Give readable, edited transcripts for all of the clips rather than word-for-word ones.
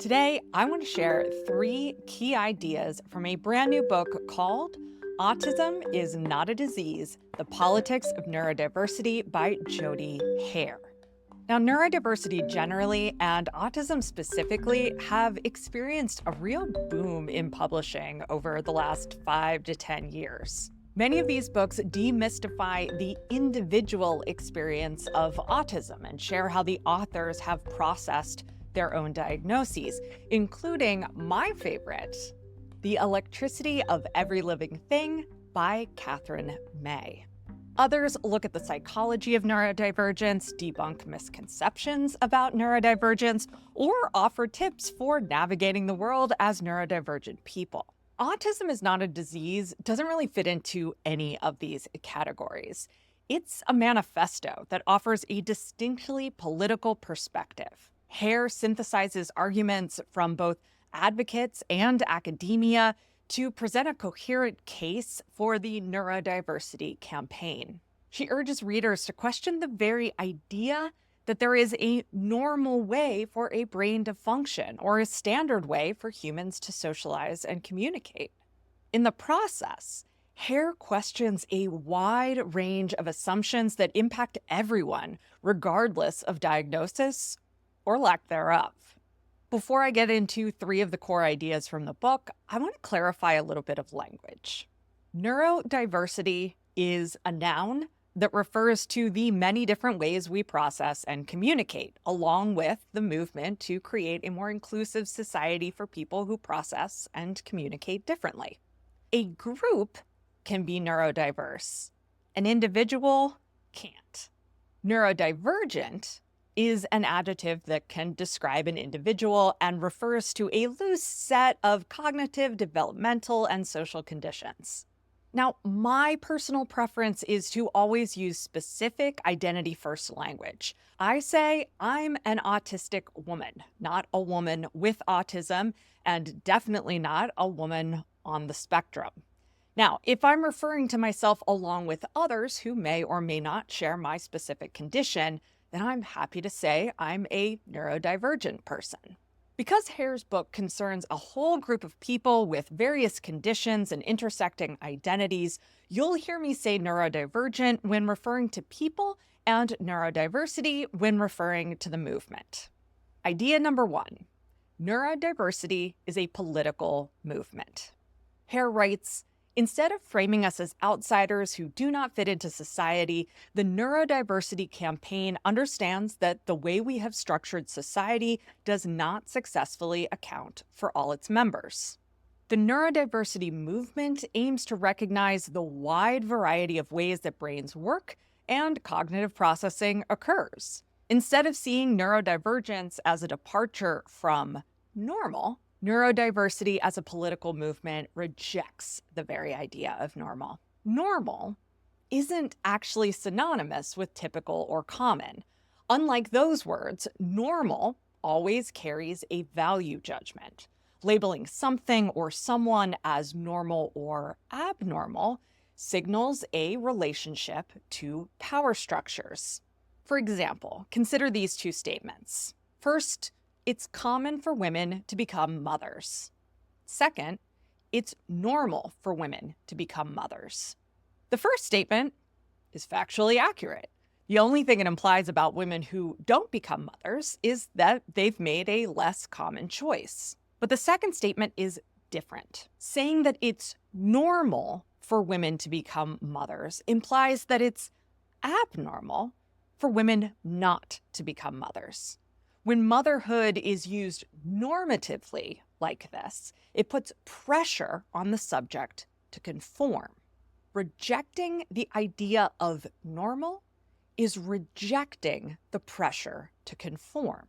Today, I want to share 3 key ideas from a brand new book called Autism is Not a Disease: The Politics of Neurodiversity by Jodi Hare. Now, neurodiversity generally and autism specifically have experienced a real boom in publishing over the last 5 to 10 years. Many of these books demystify the individual experience of autism and share how the authors have processed their own diagnoses, including my favorite, The Electricity of Every Living Thing by Catherine May. Others look at the psychology of neurodivergence, debunk misconceptions about neurodivergence, or offer tips for navigating the world as neurodivergent people. Autism is not a disease doesn't really fit into any of these categories. It's a manifesto that offers a distinctly political perspective. Hare synthesizes arguments from both advocates and academia to present a coherent case for the neurodiversity campaign. She urges readers to question the very idea that there is a normal way for a brain to function or a standard way for humans to socialize and communicate. In the process, Hare questions a wide range of assumptions that impact everyone, regardless of diagnosis or lack thereof. Before I get into 3 of the core ideas from the book, I want to clarify a little bit of language. Neurodiversity is a noun that refers to the many different ways we process and communicate, along with the movement to create a more inclusive society for people who process and communicate differently. A group can be neurodiverse. An individual can't. Neurodivergent is an adjective that can describe an individual and refers to a loose set of cognitive, developmental, and social conditions. Now, my personal preference is to always use specific identity-first language. I say I'm an autistic woman, not a woman with autism, and definitely not a woman on the spectrum. Now, if I'm referring to myself along with others who may or may not share my specific condition, then I'm happy to say I'm a neurodivergent person. Because Hare's book concerns a whole group of people with various conditions and intersecting identities, you'll hear me say neurodivergent when referring to people and neurodiversity when referring to the movement. Idea number 1, neurodiversity is a political movement. Hare writes, instead of framing us as outsiders who do not fit into society, the neurodiversity campaign understands that the way we have structured society does not successfully account for all its members. The neurodiversity movement aims to recognize the wide variety of ways that brains work and cognitive processing occurs. Instead of seeing neurodivergence as a departure from normal, neurodiversity as a political movement rejects the very idea of normal. Normal isn't actually synonymous with typical or common. Unlike those words, normal always carries a value judgment. Labeling something or someone as normal or abnormal signals a relationship to power structures. For example, consider these 2 statements. First, it's common for women to become mothers. Second, it's normal for women to become mothers. The first statement is factually accurate. The only thing it implies about women who don't become mothers is that they've made a less common choice. But the second statement is different. Saying that it's normal for women to become mothers implies that it's abnormal for women not to become mothers. When motherhood is used normatively like this, it puts pressure on the subject to conform. Rejecting the idea of normal is rejecting the pressure to conform.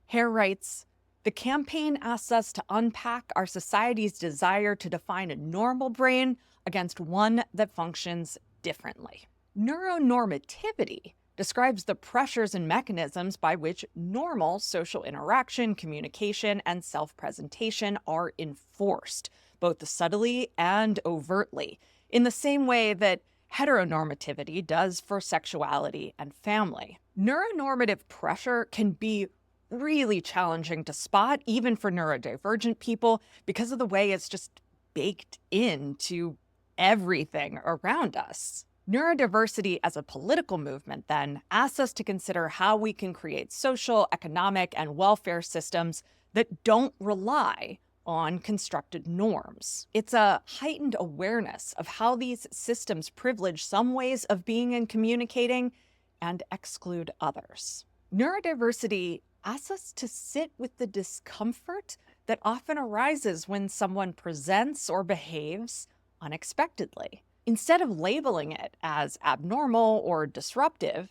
Hare writes, the campaign asks us to unpack our society's desire to define a normal brain against one that functions differently. Neuronormativity describes the pressures and mechanisms by which normal social interaction, communication, and self-presentation are enforced, both subtly and overtly, in the same way that heteronormativity does for sexuality and family. Neuronormative pressure can be really challenging to spot, even for neurodivergent people, because of the way it's just baked into everything around us. Neurodiversity as a political movement, then, asks us to consider how we can create social, economic, and welfare systems that don't rely on constructed norms. It's a heightened awareness of how these systems privilege some ways of being and communicating and exclude others. Neurodiversity asks us to sit with the discomfort that often arises when someone presents or behaves unexpectedly. Instead of labeling it as abnormal or disruptive,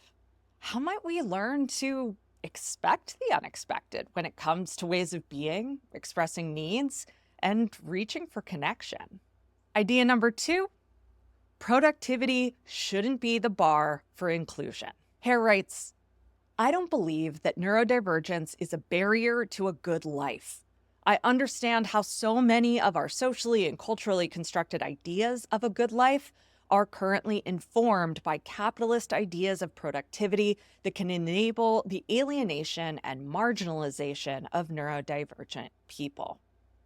how might we learn to expect the unexpected when it comes to ways of being, expressing needs, and reaching for connection? Idea number 2, productivity shouldn't be the bar for inclusion. Hare writes, I don't believe that neurodivergence is a barrier to a good life. I understand how so many of our socially and culturally constructed ideas of a good life are currently informed by capitalist ideas of productivity that can enable the alienation and marginalization of neurodivergent people.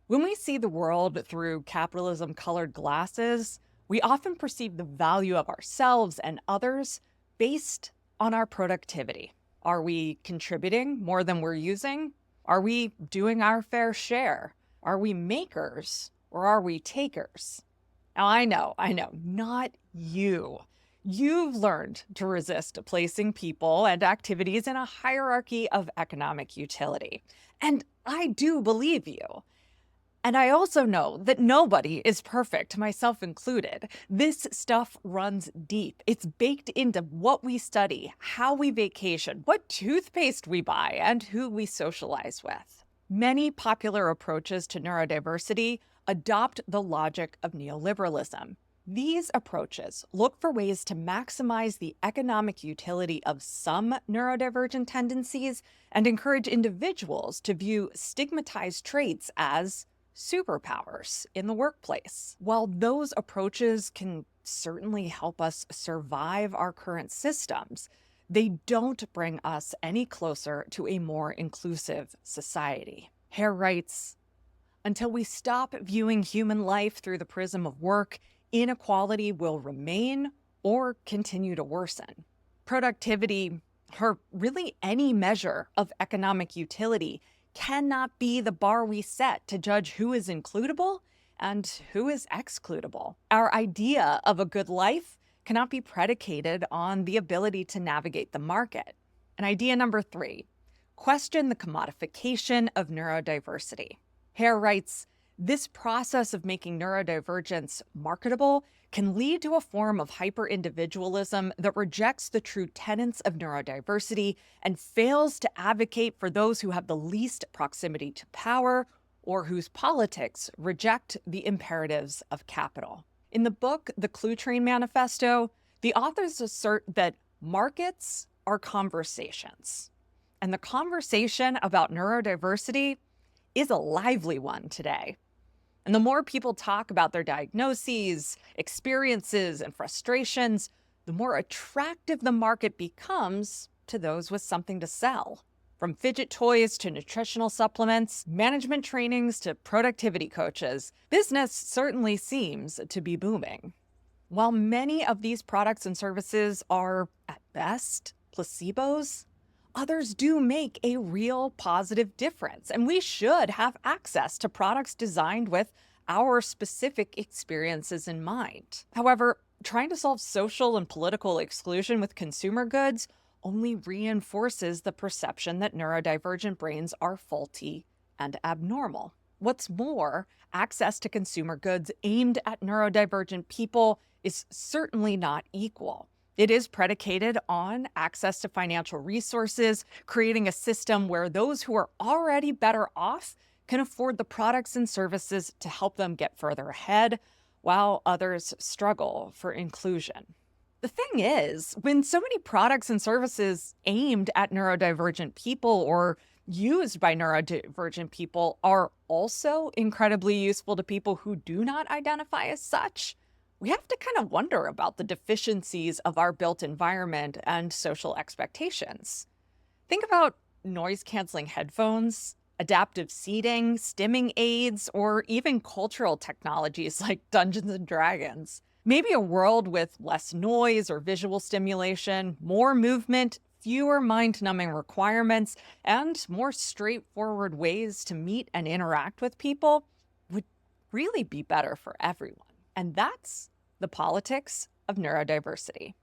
When we see the world through capitalism-colored glasses, we often perceive the value of ourselves and others based on our productivity. Are we contributing more than we're using? Are we doing our fair share? Are we makers or are we takers? Now, I know, not you. You've learned to resist placing people and activities in a hierarchy of economic utility. And I do believe you. And I also know that nobody is perfect, myself included. This stuff runs deep. It's baked into what we study, how we vacation, what toothpaste we buy, and who we socialize with. Many popular approaches to neurodiversity adopt the logic of neoliberalism. These approaches look for ways to maximize the economic utility of some neurodivergent tendencies and encourage individuals to view stigmatized traits as superpowers in the workplace. While those approaches can certainly help us survive our current systems, they don't bring us any closer to a more inclusive society. Hare writes, until we stop viewing human life through the prism of work, inequality will remain or continue to worsen. Productivity, or really any measure of economic utility, cannot be the bar we set to judge who is includable and who is excludable. Our idea of a good life cannot be predicated on the ability to navigate the market. And idea number 3, question the commodification of neurodiversity. Hare writes, this process of making neurodivergence marketable can lead to a form of hyper-individualism that rejects the true tenets of neurodiversity and fails to advocate for those who have the least proximity to power or whose politics reject the imperatives of capital. In the book, The Clue Train Manifesto, the authors assert that markets are conversations, and the conversation about neurodiversity is a lively one today. And the more people talk about their diagnoses, experiences, and frustrations, the more attractive the market becomes to those with something to sell. From fidget toys to nutritional supplements, management trainings to productivity coaches, business certainly seems to be booming. While many of these products and services are, at best, placebos, others do make a real positive difference, and we should have access to products designed with our specific experiences in mind. However, trying to solve social and political exclusion with consumer goods only reinforces the perception that neurodivergent brains are faulty and abnormal. What's more, access to consumer goods aimed at neurodivergent people is certainly not equal. It is predicated on access to financial resources, creating a system where those who are already better off can afford the products and services to help them get further ahead, while others struggle for inclusion. The thing is, when so many products and services aimed at neurodivergent people or used by neurodivergent people are also incredibly useful to people who do not identify as such, we have to kind of wonder about the deficiencies of our built environment and social expectations. Think about noise-canceling headphones, adaptive seating, stimming aids, or even cultural technologies like Dungeons and Dragons. Maybe a world with less noise or visual stimulation, more movement, fewer mind-numbing requirements, and more straightforward ways to meet and interact with people would really be better for everyone. And that's the politics of neurodiversity.